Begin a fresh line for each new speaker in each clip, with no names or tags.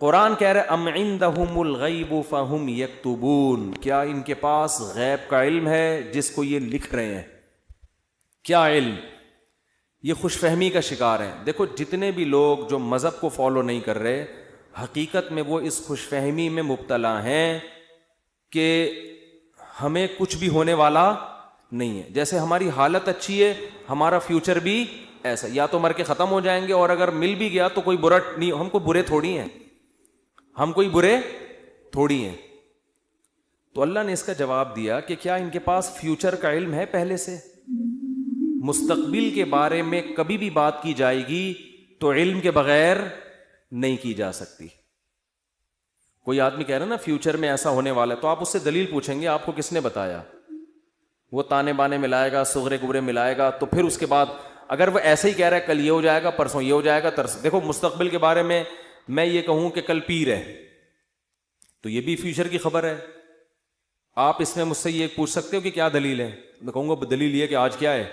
قرآن کہہ رہے ام عندہم الغیب فہم یکتبون، کیا ان کے پاس غیب کا علم ہے جس کو یہ لکھ رہے ہیں؟ کیا علم؟ یہ خوش فہمی کا شکار ہیں. دیکھو جتنے بھی لوگ جو مذہب کو فالو نہیں کر رہے، حقیقت میں وہ اس خوش فہمی میں مبتلا ہیں کہ ہمیں کچھ بھی ہونے والا نہیں ہے. جیسے ہماری حالت اچھی ہے ہمارا فیوچر بھی ایسا، یا تو مر کے ختم ہو جائیں گے، اور اگر مل بھی گیا تو کوئی برا نہیں، ہم کو برے تھوڑی ہیں، ہم کوئی برے تھوڑی ہیں. تو اللہ نے اس کا جواب دیا کہ کیا ان کے پاس فیوچر کا علم ہے؟ پہلے سے مستقبل کے بارے میں کبھی بھی بات کی جائے گی تو علم کے بغیر نہیں کی جا سکتی. کوئی آدمی کہہ رہا نا فیوچر میں ایسا ہونے والا ہے، تو آپ اس سے دلیل پوچھیں گے آپ کو کس نے بتایا؟ وہ تانے بانے ملائے گا، صغرے کبرے ملائے گا، تو پھر اس کے بعد اگر وہ ایسے ہی کہہ رہا ہے کل یہ ہو جائے گا، پرسوں یہ ہو جائے گا، دیکھو مستقبل کے بارے میں میں یہ کہوں کہ کل پیر ہے تو یہ بھی فیوچر کی خبر ہے. آپ اس میں مجھ سے یہ پوچھ سکتے ہو کہ کیا دلیل ہے؟ میں کہوں گا دلیل یہ کہ آج کیا ہے؟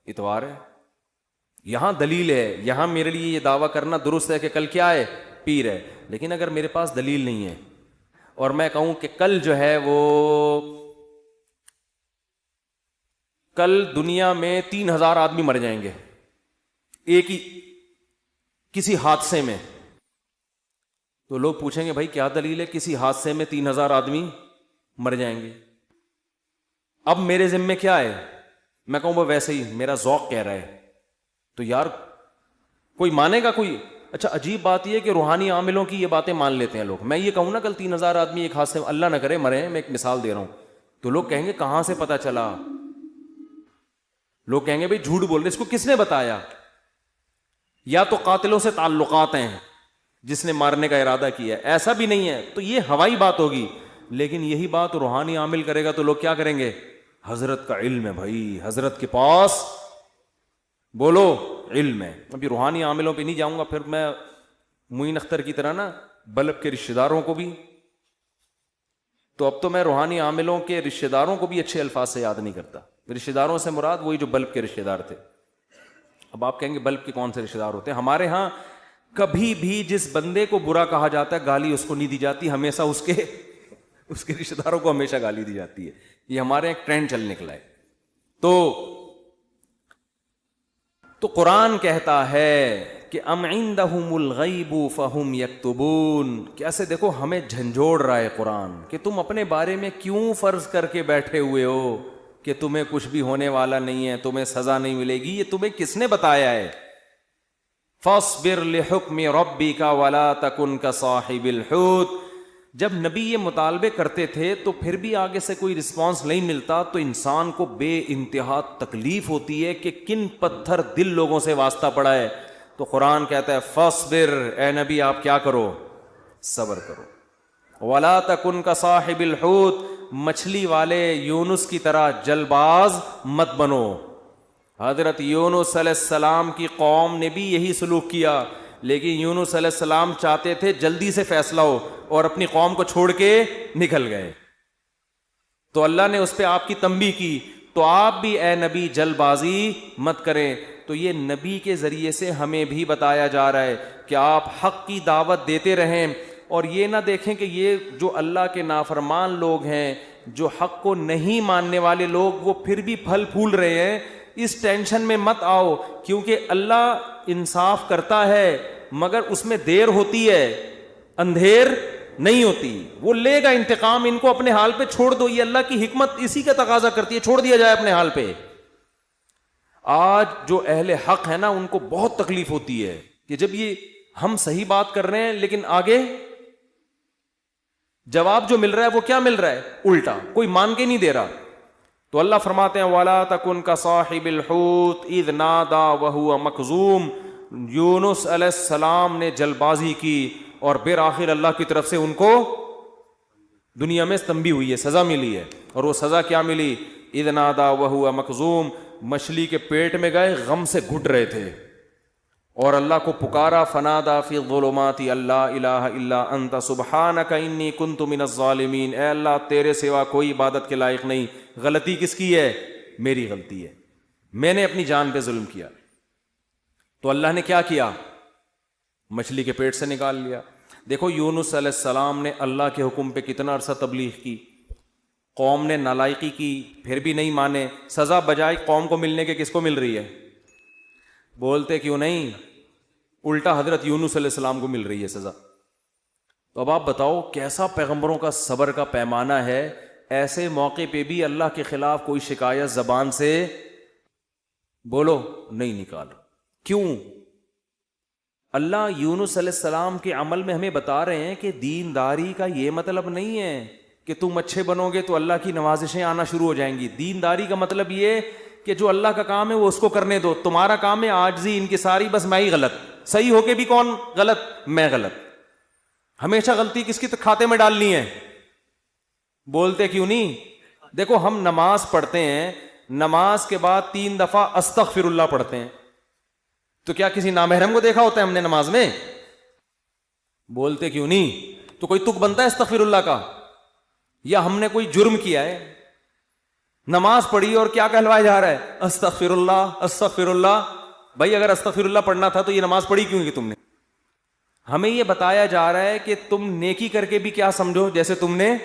اتوار ہے. یہاں دلیل ہے، یہاں میرے لیے یہ دعویٰ کرنا درست ہے کہ کل کیا ہے؟ پیر ہے. لیکن اگر میرے پاس دلیل نہیں ہے اور میں کہوں کہ کل جو ہے وہ کل دنیا میں 3000 آدمی مر جائیں گے ایک ہی کسی حادثے میں، تو لوگ پوچھیں گے بھائی کیا دلیل ہے کسی حادثے میں 3000 آدمی مر جائیں گے؟ اب میرے ذمے کیا ہے؟ میں کہوں وہ ویسے ہی میرا ذوق کہہ رہا ہے، تو یار کوئی مانے گا کوئی؟ اچھا عجیب بات یہ ہے کہ روحانی عاملوں کی یہ باتیں مان لیتے ہیں لوگ. میں یہ کہوں نا کل 3000 آدمی ایک حادثے میں، اللہ نہ کرے مرے ہیں، میں ایک مثال دے رہا ہوں، تو لوگ کہیں گے کہاں سے پتا چلا؟ لوگ کہیں گے بھائی جھوٹ بول رہے، اس کو کس نے بتایا؟ یا تو قاتلوں سے تعلقات ہیں جس نے مارنے کا ارادہ کیا ہے، ایسا بھی نہیں ہے تو یہ ہوائی بات ہوگی. لیکن یہی بات روحانی عامل کرے گا تو لوگ کیا کریں گے؟ حضرت کا علم ہے بھائی، حضرت کے پاس بولو علم ہے. ابھی روحانی عاملوں پہ نہیں جاؤں گا، پھر میں معین اختر کی طرح نا بلب کے رشتہ داروں کو بھی، تو اب تو میں روحانی عاملوں کے رشتہ داروں کو بھی اچھے الفاظ سے یاد نہیں کرتا. رشتہ داروں سے مراد وہی جو بلب کے رشتہ دار تھے. اب آپ کہیں گے بلب کے کون سے رشتہ دار ہوتے ہیں؟ ہمارے ہاں کبھی بھی جس بندے کو برا کہا جاتا ہے گالی اس کو نہیں دی جاتی، ہمیشہ اس کے رشتہ داروں کو ہمیشہ گالی دی جاتی ہے. یہ ہمارے ایک ٹرینڈ چل نکلا ہے. تو قرآن کہتا ہے کہ ام عندہم الغیب فہم یکتبون. کیسے دیکھو ہمیں جھنجھوڑ رہا ہے قرآن کہ تم اپنے بارے میں کیوں فرض کر کے بیٹھے ہوئے ہو کہ تمہیں کچھ بھی ہونے والا نہیں ہے، تمہیں سزا نہیں ملے گی. یہ تمہیں کس نے بتایا ہے؟ فاصبر لحکم ربک ولا تکن کصاحب الحوت. جب نبی یہ مطالبے کرتے تھے تو پھر بھی آگے سے کوئی رسپانس نہیں ملتا تو انسان کو بے انتہا تکلیف ہوتی ہے کہ کن پتھر دل لوگوں سے واسطہ پڑا ہے. تو قرآن کہتا ہے فاصبر، اے نبی آپ کیا کرو؟ صبر کرو. ولا تکن کصاحب الحوت، مچھلی والے یونس کی طرح جل باز مت بنو. حضرت یونس علیہ السلام کی قوم نے بھی یہی سلوک کیا، لیکن یونس علیہ السلام چاہتے تھے جلدی سے فیصلہ ہو اور اپنی قوم کو چھوڑ کے نکل گئے. تو اللہ نے اس پہ آپ کی تنبیہ کی. تو آپ بھی اے نبی جلد بازی مت کریں. تو یہ نبی کے ذریعے سے ہمیں بھی بتایا جا رہا ہے کہ آپ حق کی دعوت دیتے رہیں اور یہ نہ دیکھیں کہ یہ جو اللہ کے نافرمان لوگ ہیں، جو حق کو نہیں ماننے والے لوگ، وہ پھر بھی پھل پھول رہے ہیں. اس ٹینشن میں مت آؤ، کیونکہ اللہ انصاف کرتا ہے مگر اس میں دیر ہوتی ہے، اندھیر نہیں ہوتی. وہ لے گا انتقام، ان کو اپنے حال پہ چھوڑ دو. یہ اللہ کی حکمت اسی کا تقاضا کرتی ہے، چھوڑ دیا جائے اپنے حال پہ. آج جو اہل حق ہے نا ان کو بہت تکلیف ہوتی ہے کہ جب یہ ہم صحیح بات کر رہے ہیں لیکن آگے جواب جو مل رہا ہے وہ کیا مل رہا ہے؟ الٹا، کوئی مان کے نہیں دے رہا. تو اللہ فرماتے ہیں وَلَا تَكُنْ كَصَاحِبِ الْحُوتِ إِذْ نَادَى وَهُوَ مَكْظُومٌ. یونس علیہ السلام نے جلد بازی کی اور بالآخر اللہ کی طرف سے ان کو دنیا میں تنبیہ ہوئی ہے، سزا ملی ہے. اور وہ سزا کیا ملی؟ اذ نادا وہو مخزوم، مچھلی کے پیٹ میں گئے، غم سے گھٹ رہے تھے اور اللہ کو پکارا. فنادا فی الظلمات اللہ الہ الا انت سبحانک انی کنت من الظالمین. اے اللہ تیرے سوا کوئی عبادت کے لائق نہیں. غلطی کس کی ہے؟ میری غلطی ہے، میں نے اپنی جان پہ ظلم کیا. تو اللہ نے کیا کیا؟ مچھلی کے پیٹ سے نکال لیا. دیکھو یونس علیہ السلام نے اللہ کے حکم پہ کتنا عرصہ تبلیغ کی، قوم نے نالائقی کی، پھر بھی نہیں مانے، سزا بجائے قوم کو ملنے کے کس کو مل رہی ہے؟ بولتے کیوں نہیں؟ الٹا حضرت یونس علیہ السلام کو مل رہی ہے سزا۔ تو اب آپ بتاؤ کیسا پیغمبروں کا صبر کا پیمانہ ہے، ایسے موقع پہ بھی اللہ کے خلاف کوئی شکایت زبان سے بولو نہیں نکالو۔ کیوں؟ اللہ یونس علیہ السلام کے عمل میں ہمیں بتا رہے ہیں کہ دینداری کا یہ مطلب نہیں ہے کہ تم اچھے بنو گے تو اللہ کی نوازشیں آنا شروع ہو جائیں گی۔ دینداری کا مطلب یہ کہ جو اللہ کا کام ہے وہ اس کو کرنے دو، تمہارا کام ہے عاجزی انکساری، بس میں ہی غلط، صحیح ہو کے بھی کون غلط؟ میں غلط۔ ہمیشہ غلطی کس کی کھاتے میں ڈالنی ہے؟ بولتے کیوں نہیں؟ دیکھو ہم نماز پڑھتے ہیں، نماز کے بعد 3 دفعہ استغفر اللہ پڑھتے ہیں، تو کیا کسی نامحرم کو دیکھا ہوتا ہے ہم نے نماز میں؟ بولتے کیوں نہیں؟ تو کوئی تک بنتا ہے استغفر اللہ کا؟ یا ہم نے کوئی جرم کیا ہے؟ نماز پڑھی اور کیا کہلوایا جا رہا ہے؟ استغفر اللہ استغفر اللہ۔ بھائی اگر استغفر اللہ پڑھنا تھا تو یہ نماز پڑھی کیوں کی تم نے؟ ہمیں یہ بتایا جا رہا ہے کہ تم نیکی کر کے بھی کیا سمجھو جیسے تم نے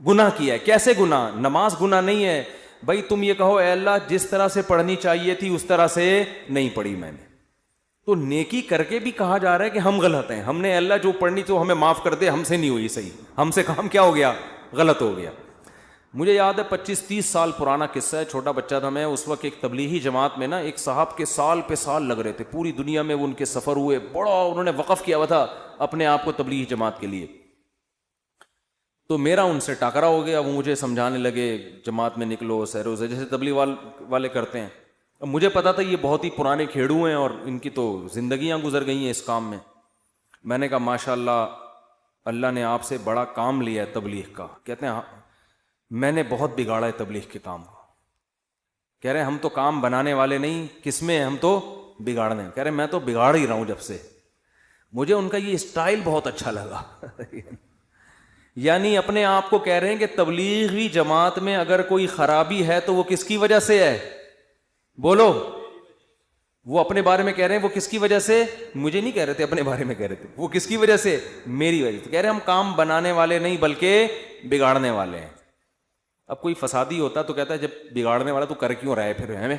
گناہ کیا ہے۔ کیسے گناہ؟ نماز گناہ نہیں ہے بھائی، تم یہ کہو اے اللہ جس طرح سے پڑھنی چاہیے تھی اس طرح سے نہیں پڑھی میں نے، تو نیکی کر کے بھی کہا جا رہا ہے کہ ہم غلط ہیں، ہم نے اللہ جو پڑھنی تو ہمیں معاف کر دے، ہم سے نہیں ہوئی صحیح، ہم سے کام کیا ہو گیا؟ غلط ہو گیا۔ مجھے یاد ہے 25-30 سال پرانا قصہ ہے، چھوٹا بچہ تھا میں اس وقت، ایک تبلیغی جماعت میں نا ایک صاحب کے سال پہ سال لگ رہے تھے، پوری دنیا میں وہ ان کے سفر ہوئے، بڑا انہوں نے وقف کیا ہوا تھا اپنے آپ کو تبلیغی جماعت کے لیے۔ تو میرا ان سے ٹاکرا ہو گیا، وہ مجھے سمجھانے لگے جماعت میں نکلو سیرو سے، جیسے تبلیغ والے کرتے ہیں۔ اب مجھے پتا تھا یہ بہت ہی پرانے کھیڑو ہیں اور ان کی تو زندگیاں گزر گئی ہیں اس کام میں۔ میں نے کہا ماشاءاللہ اللہ نے آپ سے بڑا کام لیا ہے تبلیغ کا۔ کہتے ہیں میں نے بہت بگاڑا ہے تبلیغ کے کام کو۔ کہہ رہے ہم تو کام بنانے والے نہیں، کس میں ہم تو بگاڑنے۔ کہہ رہے میں تو بگاڑ ہی رہا ہوں جب سے۔ مجھے ان کا یہ اسٹائل بہت اچھا لگا یعنی اپنے آپ کو کہہ رہے ہیں کہ تبلیغی جماعت میں اگر کوئی خرابی ہے تو وہ کس کی وجہ سے ہے؟ بولو۔ وہ اپنے بارے میں کہہ رہے ہیں وہ کس کی وجہ سے؟ مجھے نہیں کہہ رہے تھے، اپنے بارے میں کہہ رہے تھے۔ وہ کس کی وجہ سے؟ میری وجہ سے۔ کہہ رہے ہم کام بنانے والے نہیں بلکہ بگاڑنے والے ہیں۔ اب کوئی فسادی ہوتا تو کہتا ہے جب بگاڑنے والا تو کر کیوں رہا ہے پھر ہمیں؟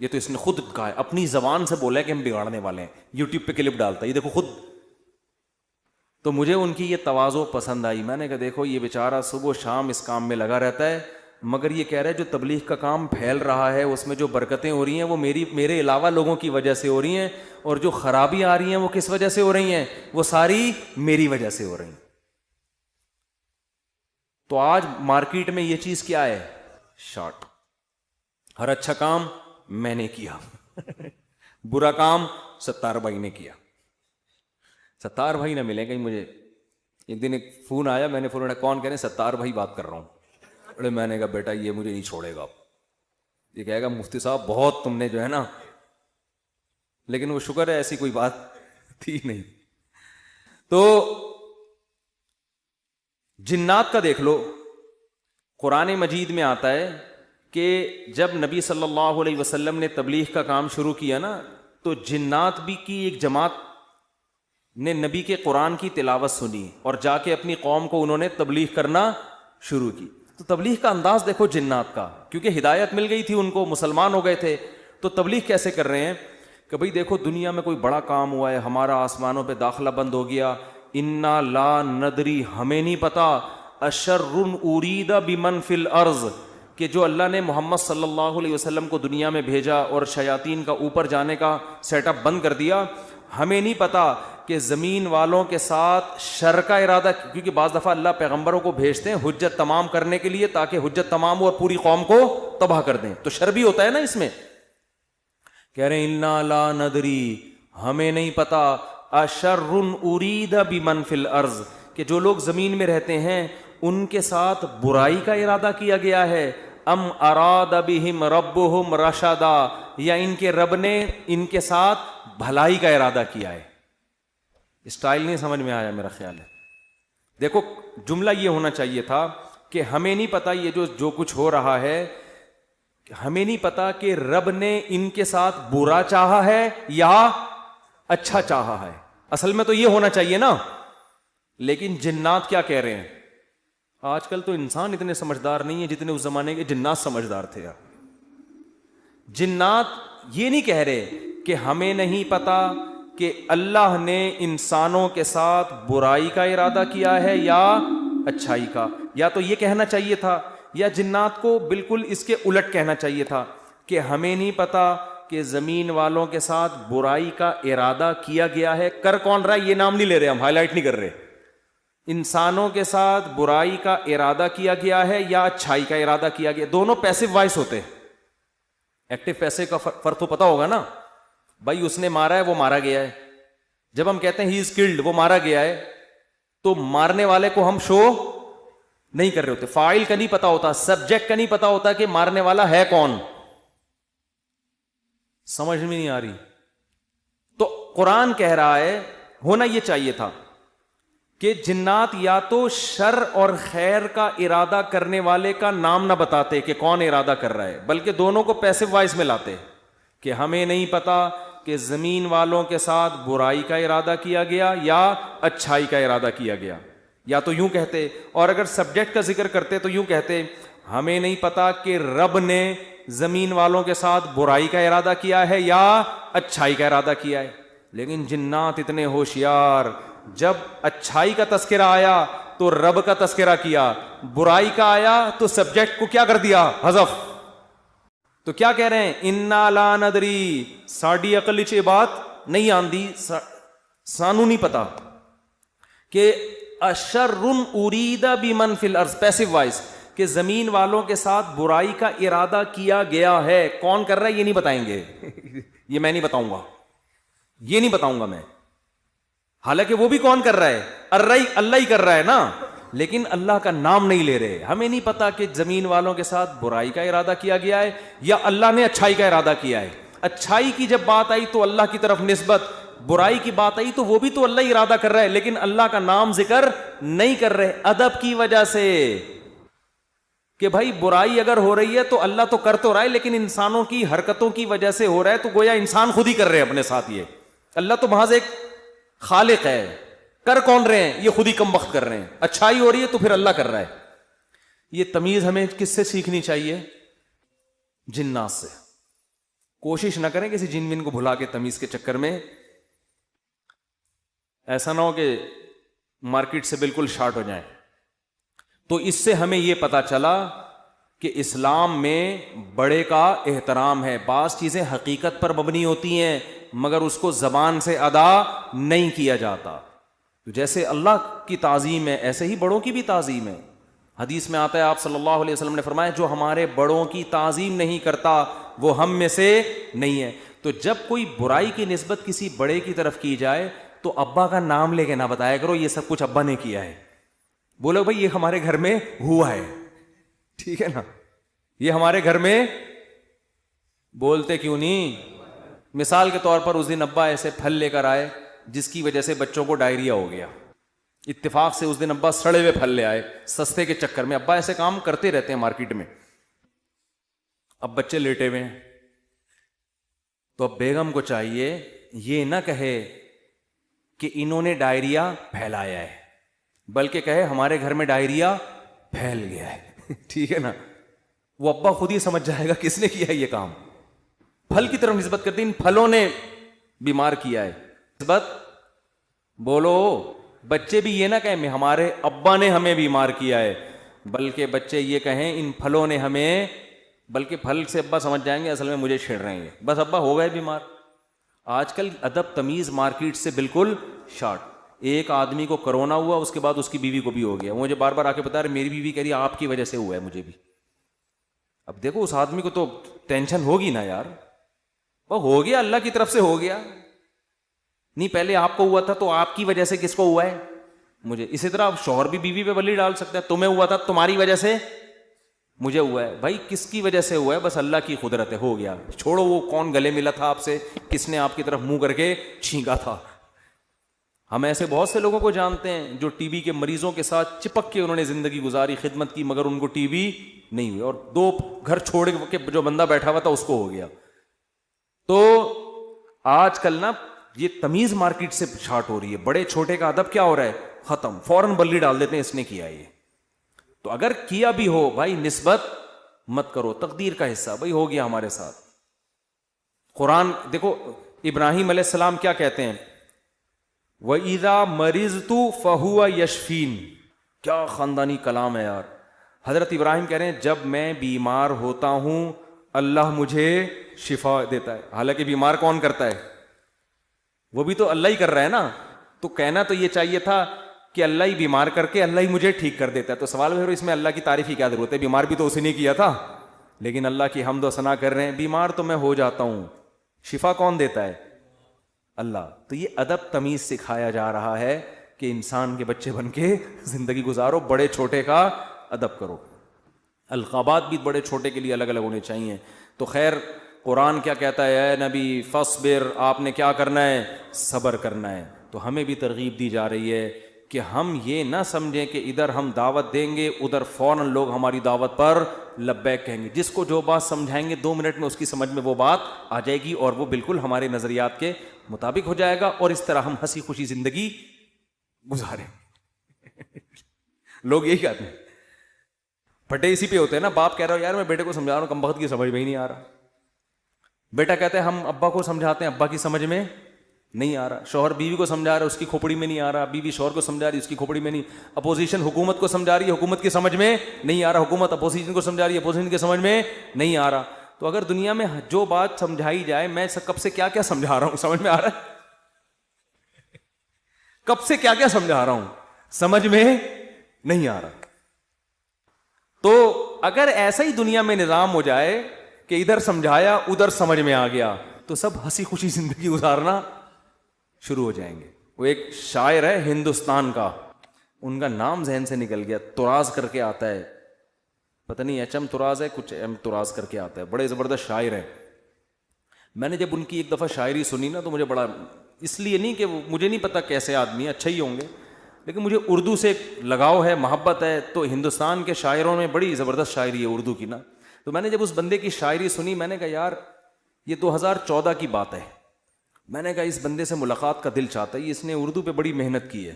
یہ تو اس نے خود کہا ہے، اپنی زبان سے بولا ہے کہ ہم بگاڑنے والے ہیں، یوٹیوب پہ کلپ ڈالتا ہے، یہ دیکھو خود۔ تو مجھے ان کی یہ تواضع پسند آئی۔ میں نے کہا دیکھو یہ بیچارہ صبح و شام اس کام میں لگا رہتا ہے، مگر یہ کہہ رہا ہے جو تبلیغ کا کام پھیل رہا ہے اس میں جو برکتیں ہو رہی ہیں وہ میرے علاوہ لوگوں کی وجہ سے ہو رہی ہیں، اور جو خرابی آ رہی ہیں وہ کس وجہ سے ہو رہی ہیں؟ وہ ساری میری وجہ سے ہو رہی ہیں۔ تو آج مارکیٹ میں یہ چیز کیا ہے؟ شارٹ۔ ہر اچھا کام میں نے کیا برا کام ستار بھائی نے کیا۔ ستار بھائی نہ ملے گا مجھے۔ ایک دن ایک فون آیا، میں نے فون اٹھایا، کون؟ کہہ رہے ستار بھائی بات کر رہا ہوں۔ ارے میں نے کہا بیٹا یہ مجھے نہیں چھوڑے گا، یہ کہے گا مفتی صاحب بہت تم نے جو ہے نا، لیکن وہ شکر ہے ایسی کوئی بات تھی نہیں۔ تو جنات کا دیکھ لو، قرآن مجید میں آتا ہے کہ جب نبی صلی اللہ علیہ وسلم نے تبلیغ کا کام شروع کیا نا، تو جنات بھی کی ایک جماعت نے نبی کے قرآن کی تلاوت سنی اور جا کے اپنی قوم کو انہوں نے تبلیغ کرنا شروع کی۔ تو تبلیغ کا انداز دیکھو جنات کا، کیونکہ ہدایت مل گئی تھی ان کو، مسلمان ہو گئے تھے، تو تبلیغ کیسے کر رہے ہیں کہ بھئی دیکھو دنیا میں کوئی بڑا کام ہوا ہے، ہمارا آسمانوں پہ داخلہ بند ہو گیا، انا لا ندری، ہمیں نہیں پتا، اشر ارید بمن فی الارض، کہ جو اللہ نے محمد صلی اللہ علیہ وسلم کو دنیا میں بھیجا اور شیاطین کا اوپر جانے کا سیٹ اپ بند کر دیا، ہمیں نہیں پتا کہ زمین والوں کے ساتھ شر کا ارادہ، کیونکہ بعض دفعہ اللہ پیغمبروں کو بھیجتے ہیں حجت تمام کرنے کے لیے تاکہ حجت تمام ہو اور پوری قوم کو تباہ کر دیں، تو شر بھی ہوتا ہے نا اس میں۔ کہہ رہے ہیں انا لا ندری، ہمیں نہیں پتا، اشر ارید بمن فی الارض، کہ جو لوگ زمین میں رہتے ہیں ان کے ساتھ برائی کا ارادہ کیا گیا ہے، ام اراد بہم ربہم رشدا، یا ان کے رب نے ان کے ساتھ بھلائی کا ارادہ کیا ہے۔ اسٹائل نہیں سمجھ میں آیا میرا خیال ہے۔ دیکھو جملہ یہ ہونا چاہیے تھا کہ ہمیں نہیں پتا یہ جو کچھ ہو رہا ہے، ہمیں نہیں پتا کہ رب نے ان کے ساتھ برا چاہا ہے یا اچھا چاہا ہے، اصل میں تو یہ ہونا چاہیے نا. لیکن جنات کیا کہہ رہے ہیں؟ آج کل تو انسان اتنے سمجھدار نہیں ہے جتنے اس زمانے کے جنات سمجھدار تھے یار. جنات یہ نہیں کہہ رہے کہ ہمیں نہیں پتا کہ اللہ نے انسانوں کے ساتھ برائی کا ارادہ کیا ہے یا اچھائی کا. یا تو یہ کہنا چاہیے تھا, یا جنات کو بالکل اس کے الٹ کہنا چاہیے تھا کہ ہمیں نہیں پتا کہ زمین والوں کے ساتھ برائی کا ارادہ کیا گیا ہے. کر کون رہا ہے یہ نام نہیں لے رہے, ہم ہائی لائٹ نہیں کر رہے. انسانوں کے ساتھ برائی کا ارادہ کیا گیا ہے یا اچھائی کا ارادہ کیا گیا. دونوں پیسو وائس ہوتے ہیں. ایکٹیو پیسے کا فرق تو پتا ہوگا نا. بھائی اس نے مارا ہے, وہ مارا گیا ہے. جب ہم کہتے ہیں ہی از کلڈ, وہ مارا گیا ہے, تو مارنے والے کو ہم شو نہیں کر رہے ہوتے. فاعل کا نہیں پتا ہوتا, سبجیکٹ کا نہیں پتا ہوتا کہ مارنے والا ہے کون. سمجھ میں نہیں آ رہی. تو قرآن کہہ رہا ہے ہونا یہ چاہیے تھا کہ جنات یا تو شر اور خیر کا ارادہ کرنے والے کا نام نہ بتاتے کہ کون ارادہ کر رہا ہے, بلکہ دونوں کو پیسو وائس میں لاتے کہ ہمیں نہیں پتا کہ زمین والوں کے ساتھ برائی کا ارادہ کیا گیا یا اچھائی کا ارادہ کیا گیا. یا تو یوں کہتے, اور اگر سبجیکٹ کا ذکر کرتے تو یوں کہتے ہمیں نہیں پتا کہ رب نے زمین والوں کے ساتھ برائی کا ارادہ کیا ہے یا اچھائی کا ارادہ کیا ہے. لیکن جنات اتنے ہوشیار, جب اچھائی کا تذکرہ آیا تو رب کا تذکرہ کیا, برائی کا آیا تو سبجیکٹ کو کیا کر دیا, حذف. تو کیا کہہ رہے ہیں, انا لا ندری, ساڈی عقل چ بات نہیں آندی, سانو نہیں پتا کہ اشر ارید بمن فی الارض, پیسو وائس, کہ زمین والوں کے ساتھ برائی کا ارادہ کیا گیا ہے. کون کر رہا ہے یہ نہیں بتائیں گے. یہ میں نہیں بتاؤں گا, یہ نہیں بتاؤں گا میں. حالانکہ وہ بھی کون کر رہا ہے, اللہ ہی کر رہا ہے نا, لیکن اللہ کا نام نہیں لے رہے. ہمیں نہیں پتا کہ زمین والوں کے ساتھ برائی کا ارادہ کیا گیا ہے یا اللہ نے اچھائی کا ارادہ کیا ہے. اچھائی کی جب بات آئی تو اللہ کی طرف نسبت, برائی کی بات آئی تو وہ بھی تو اللہ ہی ارادہ کر رہا ہے, لیکن اللہ کا نام ذکر نہیں کر رہے. ادب کی وجہ سے کہ بھائی برائی اگر ہو رہی ہے تو اللہ تو کر تو رہا ہے, لیکن انسانوں کی حرکتوں کی وجہ سے ہو رہا ہے, تو گویا انسان خود ہی کر رہے ہیں اپنے ساتھ. یہ اللہ تو محض ایک خالق ہے, کر کون رہے ہیں, یہ خود ہی کم وقت کر رہے ہیں. اچھائی ہو رہی ہے تو پھر اللہ کر رہا ہے. یہ تمیز ہمیں کس سے سیکھنی چاہیے, جنات سے. کوشش نہ کریں کسی جن ون کو بھلا کے تمیز کے چکر میں, ایسا نہ ہو کہ مارکیٹ سے بالکل شارٹ ہو جائیں. تو اس سے ہمیں یہ پتا چلا کہ اسلام میں بڑے کا احترام ہے. بعض چیزیں حقیقت پر مبنی ہوتی ہیں مگر اس کو زبان سے ادا نہیں کیا جاتا. جیسے اللہ کی تعظیم ہے ایسے ہی بڑوں کی بھی تعظیم ہے. حدیث میں آتا ہے, آپ صلی اللہ علیہ وسلم نے فرمایا جو ہمارے بڑوں کی تعظیم نہیں کرتا وہ ہم میں سے نہیں ہے. تو جب کوئی برائی کی نسبت کسی بڑے کی طرف کی جائے تو ابا کا نام لے کے نہ بتایا کرو یہ سب کچھ ابا نے کیا ہے. بولو بھائی یہ ہمارے گھر میں ہوا ہے, ٹھیک ہے نا, یہ ہمارے گھر میں. بولتے کیوں نہیں؟ مثال کے طور پر اس دن ابا ایسے پھل لے کر آئے جس کی وجہ سے بچوں کو ڈائریا ہو گیا. اتفاق سے اس دن ابا سڑے ہوئے پھل لے آئے سستے کے چکر میں. ابا ایسے کام کرتے رہتے ہیں مارکیٹ میں. اب بچے لیٹے ہوئے ہیں تو اب بیگم کو چاہیے یہ نہ کہے کہ انہوں نے ڈائریا پھیلایا ہے, بلکہ کہے ہمارے گھر میں ڈائریا پھیل گیا ہے. ٹھیک ہے نا, وہ ابا خود ہی سمجھ جائے گا کس نے کیا ہے یہ کام. پھل کی طرف نسبت کرتے ان پھلوں نے بیمار کیا ہے. نسبت بولو, بچے بھی یہ نہ کہیں ہمارے ابا نے ہمیں بیمار کیا ہے, بلکہ بچے یہ کہیں ان پھلوں نے ہمیں, بلکہ پھل سے ابا سمجھ جائیں گے اصل میں مجھے چھیڑ رہے ہیں, بس ابا ہو گئے بیمار. آج کل ادب تمیز مارکیٹ سے بالکل شارٹ. ایک آدمی کو کرونا ہوا, اس کے بعد اس کی بیوی کو بھی ہو گیا. مجھے بار بار آ کے بتا رہے میری بیوی کہہ رہی آپ کی وجہ سے ہوا ہے مجھے بھی. اب دیکھو اس آدمی کو تو ٹینشن ہوگی نا یار, وہ ہو گیا اللہ کی طرف سے ہو گیا, نہیں پہلے آپ کو ہوا تھا تو آپ کی وجہ سے کس کو ہوا ہے, مجھے. اسی طرح شوہر بھی بیوی پہ بلی ڈال سکتا ہے, تمہیں ہوا تھا تمہاری وجہ سے مجھے ہوا ہے. بھائی کس کی وجہ سے ہوا ہے, بس اللہ کی قدرت ہے, ہو گیا. چھوڑو وہ کون گلے ملا تھا آپ سے, کس نے آپ کی طرف منہ کر کے چھینکا تھا. ہم ایسے بہت سے لوگوں کو جانتے ہیں جو ٹی بی کے مریضوں کے ساتھ چپک کے انہوں نے زندگی گزاری, خدمت کی, مگر ان کو ٹی بی نہیں ہوئی, اور 2 گھر چھوڑ کے جو بندہ بیٹھا ہوا تھا اس کو ہو گیا. تو آج کل نا یہ تمیز مارکیٹ سے شارٹ ہو رہی ہے. بڑے چھوٹے کا ادب کیا ہو رہا ہے؟ ختم. فوراً بلی ڈال دیتے ہیں اس نے کیا یہ. تو اگر کیا بھی ہو بھائی نسبت مت کرو, تقدیر کا حصہ بھائی ہو گیا ہمارے ساتھ. قرآن دیکھو ابراہیم علیہ السلام کیا کہتے ہیں, وَإِذَا مَرِضْتُ فَهُوَ يَشْفِينِ. کیا خاندانی کلام ہے یار. حضرت ابراہیم کہہ رہے ہیں جب میں بیمار ہوتا ہوں اللہ مجھے شفا دیتا ہے. حالانکہ بیمار کون کرتا ہے؟ وہ بھی تو اللہ ہی کر رہا ہے نا. تو کہنا تو یہ چاہیے تھا کہ اللہ ہی بیمار کر کے اللہ ہی مجھے ٹھیک کر دیتا ہے. تو سوال ہے اس میں اللہ کی تعریف کی کیا ضرورت ہے؟ بیمار بھی تو اسی نے کیا تھا. لیکن اللہ کی حمد و ثنا کر رہے ہیں, بیمار تو میں ہو جاتا ہوں, شفا کون دیتا ہے؟ اللہ. تو یہ ادب تمیز سکھایا جا رہا ہے کہ انسان کے بچے بن کے زندگی گزارو, بڑے چھوٹے کا ادب کرو. القابات بھی بڑے چھوٹے کے لیے الگ الگ ہونے چاہیے. تو خیر قرآن کیا کہتا ہے؟ اے نبی فاصبر, آپ نے کیا کرنا ہے؟ صبر کرنا ہے. تو ہمیں بھی ترغیب دی جا رہی ہے کہ ہم یہ نہ سمجھیں کہ ادھر ہم دعوت دیں گے ادھر فوراً لوگ ہماری دعوت پر لبیک کہیں گے. جس کو جو بات سمجھائیں گے 2 منٹ میں اس کی سمجھ میں وہ بات آ جائے گی اور وہ بالکل ہمارے نظریات کے مطابق ہو جائے گا, اور اس طرح ہم ہنسی خوشی زندگی گزاریں. لوگ یہی کہتے ہیں, پھٹے اسی پہ ہوتے ہیں نا. باپ کہہ رہا ہو یار میں بیٹے کو سمجھا رہا ہوں, کم وقت کی سمجھ میں ہی نہیں آ رہا. بیٹا کہتے ہیں ہم ابا کو سمجھاتے ہیں, ابا کی سمجھ میں نہیں آ رہا. شوہر بیوی کو سمجھا رہا ہے, اس کی کھوپڑی میں نہیں آ رہا. بیوی شوہر کو سمجھا رہی ہے, اس کی کھوپڑی میں نہیں. اپوزیشن حکومت کو سمجھا رہی ہے, حکومت کی سمجھ میں نہیں آ رہا. حکومت اپوزیشن کو سمجھا رہی ہے, اپوزیشن کی سمجھ میں نہیں آ رہا. تو اگر دنیا میں جو بات سمجھائی جائے, میں کب سے کیا کیا سمجھا رہا ہوں سمجھ میں آ رہا ہے؟ کب سے کیا کیا سمجھا رہا ہوں سمجھ میں نہیں آ رہا. تو اگر ایسا ہی دنیا میں نظام ہو جائے کہ ادھر سمجھایا ادھر سمجھ میں آ گیا تو سب ہنسی خوشی زندگی گزارنا شروع ہو جائیں گے. وہ ایک شاعر ہے ہندوستان کا, ان کا نام ذہن سے نکل گیا, تراز کر کے آتا ہے, پتہ نہیں ایچ ایم تراز ہے, کچھ ایم تراز کر کے آتا ہے. بڑے زبردست شاعر ہیں. میں نے جب ان کی ایک دفعہ شاعری سنی نا تو مجھے بڑا, اس لیے نہیں کہ مجھے نہیں پتا کیسے آدمی ہیں, اچھا ہی ہوں گے, لیکن مجھے اردو سے لگاؤ ہے, محبت ہے. تو ہندوستان کے شاعروں میں بڑی زبردست شاعری ہے اردو کی نا. تو میں نے جب اس بندے کی شاعری سنی میں نے کہا یار یہ 2014 کی بات ہے. میں نے کہا اس بندے سے ملاقات کا دل چاہتا ہے, اس نے اردو پہ بڑی محنت کی ہے.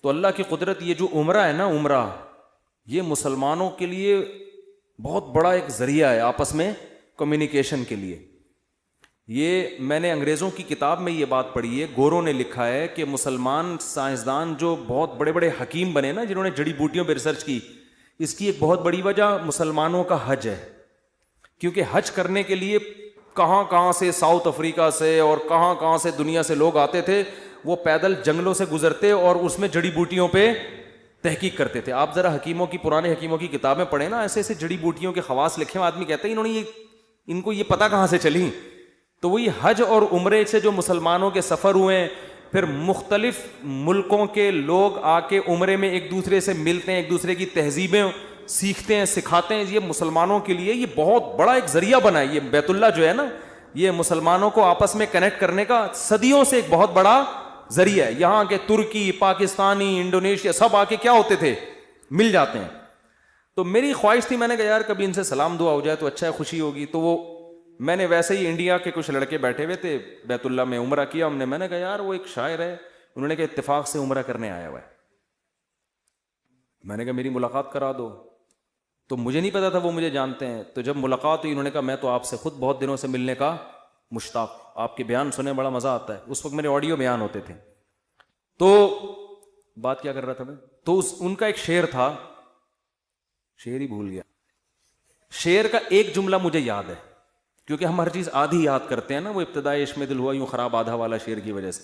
تو اللہ کی قدرت, یہ جو عمرہ ہے نا, عمرہ یہ مسلمانوں کے لیے بہت بڑا ایک ذریعہ ہے آپس میں کمیونیکیشن کے لیے. یہ میں نے انگریزوں کی کتاب میں یہ بات پڑھی ہے, گوروں نے لکھا ہے کہ مسلمان سائنسدان جو بہت بڑے بڑے حکیم بنے نا, جنہوں نے جڑی بوٹیوں پہ ریسرچ کی, اس کی ایک بہت بڑی وجہ مسلمانوں کا حج ہے. کیونکہ حج کرنے کے لیے کہاں کہاں سے, ساؤتھ افریقہ سے اور کہاں کہاں سے دنیا سے لوگ آتے تھے. وہ پیدل جنگلوں سے گزرتے اور اس میں جڑی بوٹیوں پہ تحقیق کرتے تھے. آپ ذرا حکیموں کی, پرانے حکیموں کی کتابیں پڑھیں نا, ایسے ایسے جڑی بوٹیوں کے خواص لکھے ہوئے, آدمی کہتے ہیں انہوں نے ان کو یہ پتہ کہاں سے چلی. تو وہی حج اور عمرے سے جو مسلمانوں کے سفر ہوئے, پھر مختلف ملکوں کے لوگ آ کے عمرے میں ایک دوسرے سے ملتے ہیں, ایک دوسرے کی تہذیبیں سیکھتے ہیں, سکھاتے ہیں. یہ مسلمانوں کے لیے یہ بہت بڑا ایک ذریعہ بنا ہے. یہ بیت اللہ جو ہے نا, یہ مسلمانوں کو آپس میں کنیکٹ کرنے کا صدیوں سے ایک بہت بڑا ذریعہ ہے. یہاں کے ترکی, پاکستانی, انڈونیشیا سب آ کے کیا ہوتے تھے, مل جاتے ہیں. تو میری خواہش تھی, میں نے کہا یار کبھی ان سے سلام دعا ہو جائے تو اچھا ہے, خوشی ہوگی. تو وہ میں نے ویسے ہی انڈیا کے کچھ لڑکے بیٹھے ہوئے تھے, بیت اللہ میں عمرہ کیا ہم نے. میں نے کہا یار وہ ایک شاعر ہے, انہوں نے کہا اتفاق سے عمرہ کرنے آیا ہوا ہے. میں نے کہا میری ملاقات کرا دو. تو مجھے نہیں پتا تھا وہ مجھے جانتے ہیں. تو جب ملاقات ہوئی انہوں نے کہا میں تو آپ سے خود بہت دنوں سے ملنے کا مشتاق, آپ کے بیان سنے بڑا مزہ آتا ہے. اس وقت میرے آڈیو بیان ہوتے تھے. تو بات کیا کر رہا تھا میں, تو ان کا ایک شعر تھا, شعر ہی بھول گیا. شعر کا ایک جملہ مجھے یاد ہے, کیونکہ ہم ہر چیز آدھی یاد کرتے ہیں نا. وہ ابتدائی عشق میں دل ہوا یوں خراب آدھا والا شعر کی وجہ سے.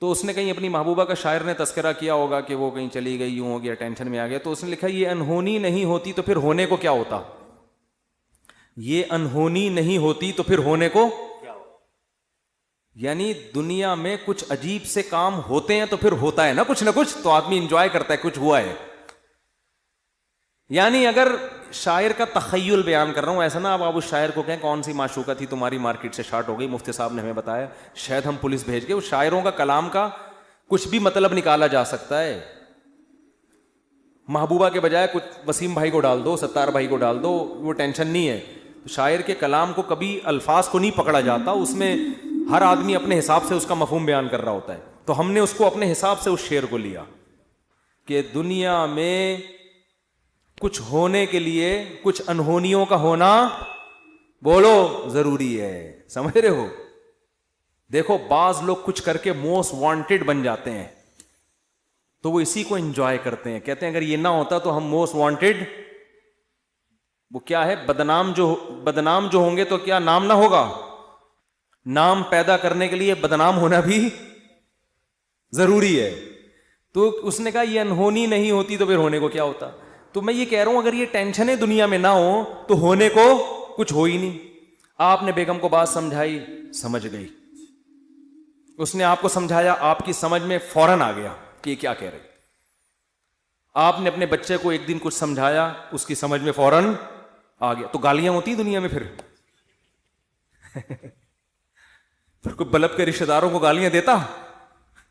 تو اس نے کہیں اپنی محبوبہ کا شاعر نے تذکرہ کیا ہوگا کہ وہ کہیں چلی گئی, یوں ہو گیا, ٹینشن میں آ گیا. تو اس نے لکھا یہ انہونی نہیں ہوتی تو پھر ہونے کو کیا ہوتا, یہ انہونی نہیں ہوتی تو پھر ہونے کو کیا ہوتا. یعنی دنیا میں کچھ عجیب سے کام ہوتے ہیں تو پھر ہوتا ہے نا کچھ نہ کچھ, تو آدمی انجوائے کرتا ہے کچھ ہوا ہے. یعنی اگر شاعر کا تخیل بیان کر رہا ہوں, ایسا نا آپ اس شاعر کو کہیں کون سی معشوقہ تھی تمہاری مارکیٹ سے شارٹ ہو گئی, مفتی صاحب نے ہمیں بتایا, شاید ہم پولیس بھیج کے. اس شاعروں کا کلام کا کچھ بھی مطلب نکالا جا سکتا ہے. محبوبہ کے بجائے کچھ وسیم بھائی کو ڈال دو, ستار بھائی کو ڈال دو, وہ ٹینشن نہیں ہے. شاعر کے کلام کو کبھی الفاظ کو نہیں پکڑا جاتا, اس میں ہر آدمی اپنے حساب سے اس کا مفہوم بیان کر رہا ہوتا ہے. تو ہم نے اس کو اپنے حساب سے اس شعر کو لیا کہ دنیا میں کچھ ہونے کے لیے کچھ انہونیوں کا ہونا بولو ضروری ہے. سمجھ رہے ہو؟ دیکھو بعض لوگ کچھ کر کے موسٹ وانٹیڈ بن جاتے ہیں تو وہ اسی کو انجوائے کرتے ہیں, کہتے ہیں اگر یہ نہ ہوتا تو ہم موسٹ وانٹیڈ, وہ کیا ہے, بدنام جو ہوں گے تو کیا نام نہ ہوگا؟ نام پیدا کرنے کے لیے بدنام ہونا بھی ضروری ہے. تو اس نے کہا یہ انہونی نہیں ہوتی تو پھر ہونے کو کیا ہوتا. تو میں یہ کہہ رہا ہوں اگر یہ ٹینشنیں دنیا میں نہ ہو تو ہونے کو کچھ ہو ہی نہیں. آپ نے بیگم کو بات سمجھائی, سمجھ گئی, اس نے آپ کو سمجھایا, آپ کی سمجھ میں فوراً آ گیا کہ یہ کیا کہہ رہے. آپ نے اپنے بچے کو ایک دن کچھ سمجھایا, اس کی سمجھ میں فوراً آ گیا. تو گالیاں ہوتی دنیا میں پھر پھر کوئی بلب کے رشتہ داروں کو گالیاں دیتا؟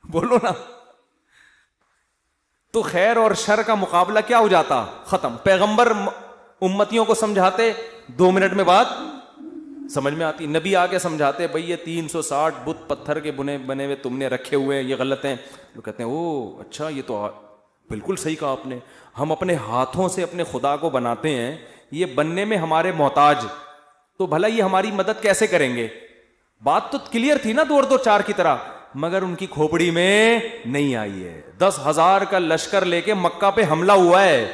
بولو نا. تو خیر اور شر کا مقابلہ کیا ہو جاتا؟ ختم. پیغمبر امتیوں کو سمجھاتے, 2 منٹ میں بات سمجھ میں آتی. نبی آ کے سمجھاتے بھئی یہ 360 بت پتھر کے بنے ہوئے تم نے رکھے ہوئے ہیں, یہ غلط ہیں. وہ کہتے ہیں او اچھا یہ تو بالکل صحیح کہا آپ نے, ہم اپنے ہاتھوں سے اپنے خدا کو بناتے ہیں, یہ بننے میں ہمارے محتاج, تو بھلا یہ ہماری مدد کیسے کریں گے؟ بات تو کلیئر تھی نا 2 اور 2 4 کی طرح, مگر ان کی کھوپڑی میں نہیں آئی ہے. 10,000 کا لشکر لے کے مکہ پہ حملہ ہوا ہے,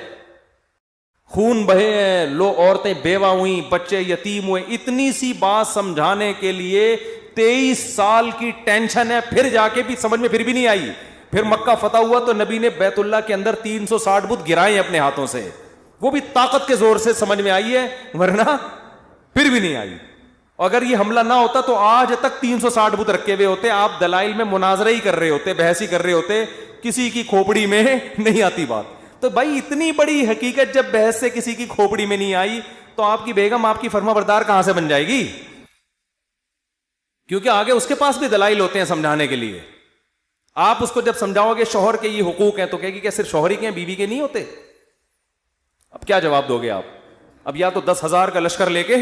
خون بہے ہیں, لو عورتیں بیوہ ہوئیں, بچے یتیم ہوئے. اتنی سی بات سمجھانے کے لیے 23 سال کی ٹینشن ہے, پھر جا کے بھی سمجھ میں پھر بھی نہیں آئی. پھر مکہ فتح ہوا تو نبی نے بیت اللہ کے اندر 360 بت گرائے اپنے ہاتھوں سے, وہ بھی طاقت کے زور سے سمجھ میں آئی ہے, ورنہ پھر بھی نہیں آئی. اگر یہ حملہ نہ ہوتا تو آج تک 360 بت رکھے ہوئے ہوتے, آپ دلائل میں مناظرہ ہی کر رہے ہوتے, بحث ہی کر رہے ہوتے, کسی کی کھوپڑی میں نہیں آتی بات. تو بھائی اتنی بڑی حقیقت جب بحث سے کسی کی کھوپڑی میں نہیں آئی تو آپ کی بیگم آپ کی فرما بردار کہاں سے بن جائے گی؟ کیونکہ آگے اس کے پاس بھی دلائل ہوتے ہیں سمجھانے کے لیے. آپ اس کو جب سمجھاؤ گے شوہر کے یہ حقوق ہیں تو کہے گی کہ صرف شوہر ہی کے ہیں, بیوی کے نہیں ہوتے. اب کیا جواب دو گے آپ؟ اب یا تو 10,000 کا لشکر لے کے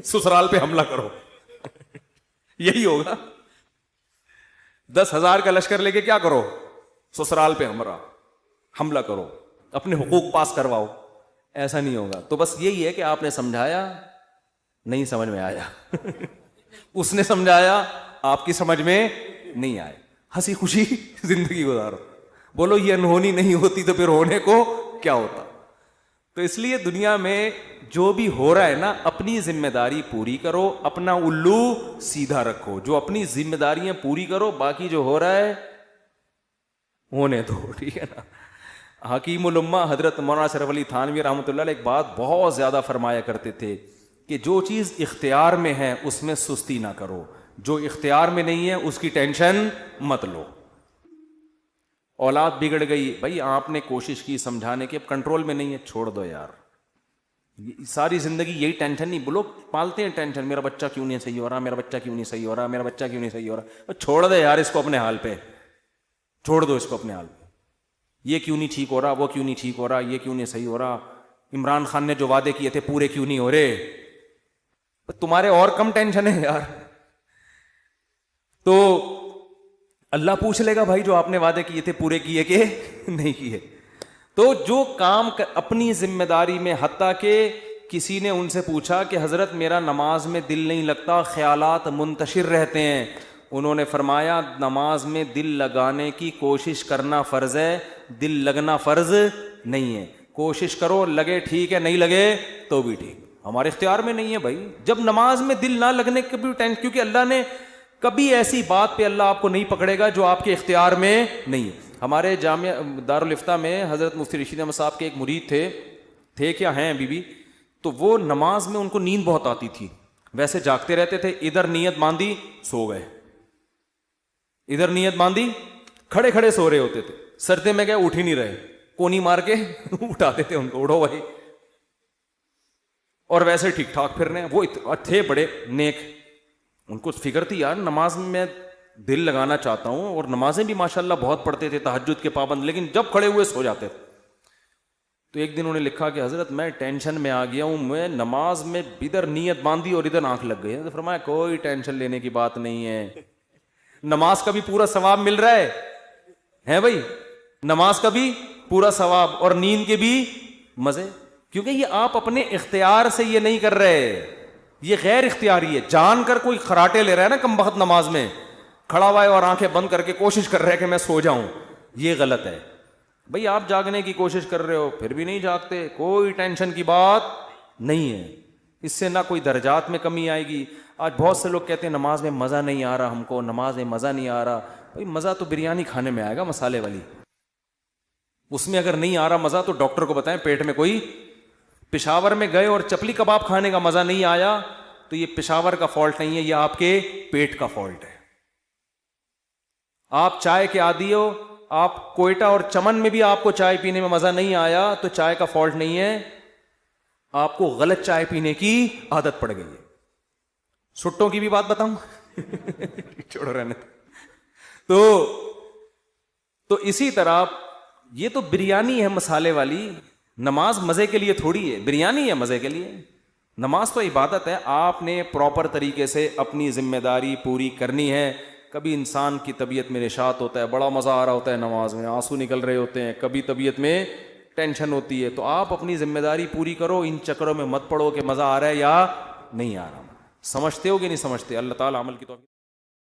سسرال پہ حملہ کرو یہی ہوگا. 10,000 کا لشکر لے کے کیا کرو؟ سسرال پہ حملہ کرو, اپنے حقوق پاس کرواؤ. ایسا نہیں ہوگا. تو بس یہی ہے کہ آپ نے سمجھایا, نہیں سمجھ میں آیا اس نے سمجھایا, آپ کی سمجھ میں نہیں آئے. ہنسی خوشی زندگی گزارو. بولو یہ انہونی نہیں ہوتی تو پھر ہونے کو کیا ہوتا. تو اس لیے دنیا میں جو بھی ہو رہا ہے نا, اپنی ذمہ داری پوری کرو, اپنا الو سیدھا رکھو. جو اپنی ذمہ داریاں پوری کرو, باقی جو ہو رہا ہے ہونے دو, ٹھیک ہے نا. حکیم الامہ حضرت مولانا اشرف علی تھانوی رحمۃ اللہ علیہ ایک بات بہت زیادہ فرمایا کرتے تھے کہ جو چیز اختیار میں ہے اس میں سستی نہ کرو, جو اختیار میں نہیں ہے اس کی ٹینشن مت لو. اولاد بگڑ گئی, بھائی آپ نے کوشش کی سمجھانے کی, اب کنٹرول میں نہیں ہے, چھوڑ دو یار. ساری زندگی یہی ٹینشن نہیں, لوگ پالتے ہیں ٹینشن, میرا بچہ کیوں نہیں صحیح ہو رہا, میرا بچہ کیوں نہیں صحیح ہو رہا, میرا بچہ کیوں نہیں صحیح ہو رہا. چھوڑ دے یار اس کو اپنے حال پہ, چھوڑ دو اس کو اپنے حال پہ. یہ کیوں نہیں ٹھیک ہو رہا, وہ کیوں نہیں ٹھیک ہو رہا, یہ کیوں نہیں صحیح ہو رہا, عمران خان نے جو وعدے کیے تھے پورے کیوں نہیں ہو رہے. تمہارے اور کم ٹینشن ہے یار. تو اللہ پوچھ لے گا بھائی جو آپ نے وعدے کیے تھے پورے کیے کہ نہیں کیے. تو جو کام اپنی ذمہ داری میں, حتیٰ کہ کسی نے ان سے پوچھا کہ حضرت میرا نماز میں دل نہیں لگتا, خیالات منتشر رہتے ہیں. انہوں نے فرمایا نماز میں دل لگانے کی کوشش کرنا فرض ہے, دل لگنا فرض نہیں ہے. کوشش کرو, لگے ٹھیک ہے, نہیں لگے تو بھی ٹھیک, ہمارے اختیار میں نہیں ہے بھائی. جب نماز میں دل نہ لگنے کی بھی ٹینشن, کیونکہ اللہ نے کبھی ایسی بات پہ اللہ آپ کو نہیں پکڑے گا جو آپ کے اختیار میں نہیں ہے. ہمارے جامعہ دارالافتاء میں حضرت مفتی رشید احمد صاحب کے ایک مرید تھے کیا ہیں ابھی بھی, تو وہ نماز میں ان کو نیند بہت آتی تھی, ویسے جاگتے رہتے تھے, ادھر نیت باندھی سو گئے, ادھر نیت باندھی کھڑے کھڑے سو رہے ہوتے تھے, سردے میں گئے اٹھ ہی نہیں رہے, کونی مار کے اٹھاتے تھے ان کو, اٹھو بھائی. اور ویسے ٹھیک ٹھاک پھر رہے ہیں, وہ تھے بڑے نیک, ان کو فکر تھی یار نماز میں دل لگانا چاہتا ہوں, اور نمازیں بھی ماشاءاللہ بہت پڑھتے تھے, تہجد کے پابند, لیکن جب کھڑے ہوئے سو جاتے تھے. تو ایک دن انہوں نے لکھا کہ حضرت میں ٹینشن میں آ گیا ہوں، میں نماز میں ادھر نیت باندھی اور ادھر آنکھ لگ گئی. تو فرمایا کوئی ٹینشن لینے کی بات نہیں ہے، نماز کا بھی پورا ثواب مل رہا ہے بھائی، نماز کا بھی پورا ثواب اور نیند کے بھی مزے. کیونکہ یہ آپ اپنے اختیار سے یہ نہیں کر رہے، یہ غیر اختیاری ہے. جان کر کوئی خراٹے لے رہا ہے نا کم بخت نماز میں، کھڑا ہوا ہے اور آنکھیں بند کر کے کوشش کر رہا ہے کہ میں سو جاؤں، یہ غلط ہے. بھئی آپ جاگنے کی کوشش کر رہے ہو پھر بھی نہیں جاگتے، کوئی ٹینشن کی بات نہیں ہے، اس سے نہ کوئی درجات میں کمی آئے گی. آج بہت سے لوگ کہتے ہیں نماز میں مزہ نہیں آ رہا، ہم کو نماز میں مزہ نہیں آ رہا. بھئی مزہ تو بریانی کھانے میں آئے گا مسالے والی، اس میں اگر نہیں آ رہا مزہ تو ڈاکٹر کو بتائیں. پیٹ میں کوئی پشاور میں گئے اور چپلی کباب کھانے کا مزہ نہیں آیا تو یہ پشاور کا فالٹ نہیں ہے، یہ آپ کے پیٹ کا فالٹ ہے. آپ چائے کے عادی ہو، آپ کوئٹہ اور چمن میں بھی آپ کو چائے پینے میں مزہ نہیں آیا تو چائے کا فالٹ نہیں ہے، آپ کو غلط چائے پینے کی عادت پڑ گئی ہے. سٹوں کی بھی بات بتاؤں چھوڑو رہنے. تو اسی طرح یہ تو بریانی ہے مسالے والی، نماز مزے کے لیے تھوڑی ہے، بریانی ہے مزے کے لیے. نماز تو عبادت ہے، آپ نے پراپر طریقے سے اپنی ذمہ داری پوری کرنی ہے. کبھی انسان کی طبیعت میں نشاط ہوتا ہے، بڑا مزہ آ رہا ہوتا ہے نماز میں، آنسو نکل رہے ہوتے ہیں، کبھی طبیعت میں ٹینشن ہوتی ہے. تو آپ اپنی ذمہ داری پوری کرو، ان چکروں میں مت پڑو کہ مزہ آ رہا ہے یا نہیں آ رہا. سمجھتے ہو کہ نہیں سمجھتے؟ اللہ تعالیٰ عمل کی توفیق